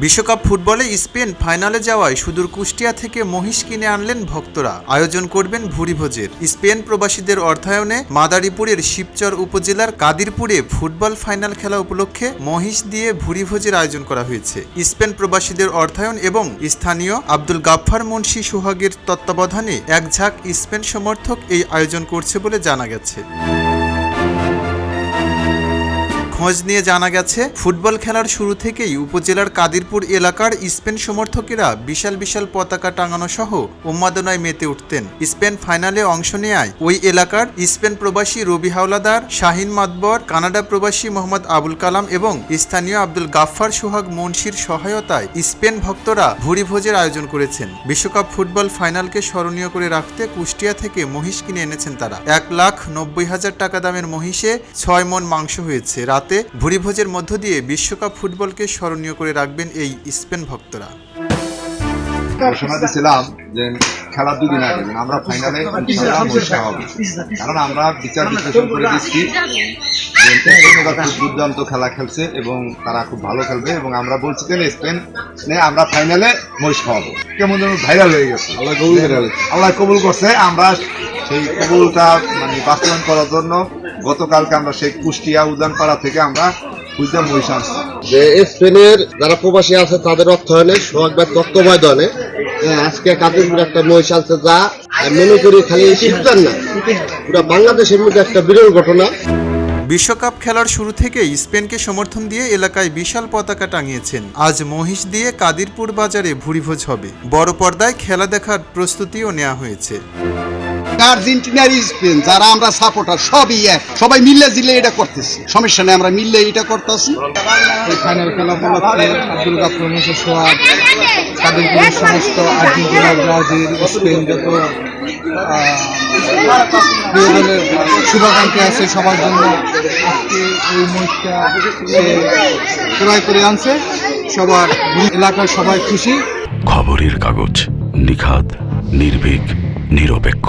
বিশ্বকাপ ফুটবলে স্পেন ফাইনালে যাওয়ায় সুদূর কুষ্টিয়া থেকে মহিষ কিনে আনলেন ভক্তরা। আয়োজন করবেন ভুরিভোজের। স্পেন প্রবাসীদের অর্থায়নে মাদারীপুরের শিবচর উপজেলার কাদিরপুরে ফুটবল ফাইনাল খেলা উপলক্ষে মহিষ দিয়ে ভুরিভোজের আয়োজন করা হয়েছে। স্পেন প্রবাসীদের অর্থায়ন এবং স্থানীয় আব্দুল গাফফার মুন্সি সোহাগের তত্ত্বাবধানে এক ঝাঁক স্পেন সমর্থক এই আয়োজন করছে বলে জানা গেছে। খোঁজ নিয়ে জানা গেছে, ফুটবল খেলার শুরু থেকেই উপজেলার কাদিরপুর এলাকার স্পেন সমর্থকেরা বিশাল বিশাল পতাকা টাঙানো সহ উন্মাদনায় মেতে উঠতেন। স্পেন ফাইনালে অংশ নেয় ওই এলাকার স্পেন প্রবাসী রবি হাওলাদার, শাহিন মাতবর, কানাডা প্রবাসী মোহাম্মদ আবুল কালাম এবং স্থানীয় আব্দুল গাফফার সোহাগ মুন্সির সহায়তায় স্পেন ভক্তরা ভুরিভোজের আয়োজন করেছেন। বিশ্বকাপ ফুটবল ফাইনালকে স্মরণীয় করে রাখতে কুষ্টিয়া থেকে মহিষ কিনে এনেছেন তারা। 1,90,000 টাকা দামের মহিষে 6 মণ মাংস হয়েছে। রাতে ভুরিভোজের মধ্য দিয়ে বিশ্বকাপ ফুটবলকে স্মরণীয় করে রাখবেন এই স্পেন ভক্তরা। ঘোষণা দিয়েছিলাম যে খেলা দুদিন আগে আমরা ফাইনালে হবে, কারণ আমরা বিচার বিশ্লেষণ করে দিচ্ছি দুর্দান্ত খেলা খেলছে এবং তারা খুব ভালো খেলবে এবং আমরা বলছি যে স্পেন আমরা ফাইনালে মহিষ খাওয়াবো। কেমন যেন ভাইরাল হয়ে গেছে, আল্লাহ কবুল করছে। আমরা সেই কবুলটা বাস্তবায়ন করার জন্য গতকালকে আমরা সেই কুষ্টিয়া উদ্যানপাড়া থেকে আমরা বুঝলাম মহিষ আনছি। যে স্পেনের যারা প্রবাসী আছে তাদের অর্থায়নে সোহাগের তত্ত্বাবধানে আজকে কাদিরপুর একটা মহিষ আনছে, যা মনে করি খালি শিখতেন না, পুরো বাংলাদেশের মধ্যে একটা বিরল ঘটনা। বিশ্বকাপ খেলার শুরু থেকেই স্পেনকে সমর্থন দিয়ে এলাকায় বিশাল পতাকা টাঙিয়েছেন। আজ মহিষ দিয়ে কাদিরপুর বাজারে ভুরিভোজ হবে। বড় পর্দায় খেলা দেখার প্রস্তুতিও নেওয়া হয়েছে। আর্জেন্টিনার স্পেন যারা আমরা সাপোর্টার সবই এক, সবাই মিলে জিলে এটা করতেছি, সমস্যা নেই, আমরা মিললে এটা করতেছি। এই ফাইনাল খেলা উপলক্ষে আব্দুল গাফফার মুন্সি সোহাগ, কাদিরপুরের সমস্ত আর্জেন্টিনা, ব্রাজিল, স্পেন যত প্রিয় দলের শুভাকাঙ্ক্ষী আছে সবার জন্য আজকে এই মহিষটা ক্রয় করে আনছে। সবার এলাকার সবাই খুশি। খবরের কাগজ, নিখাত, নির্ভীক, নিরপেক্ষ।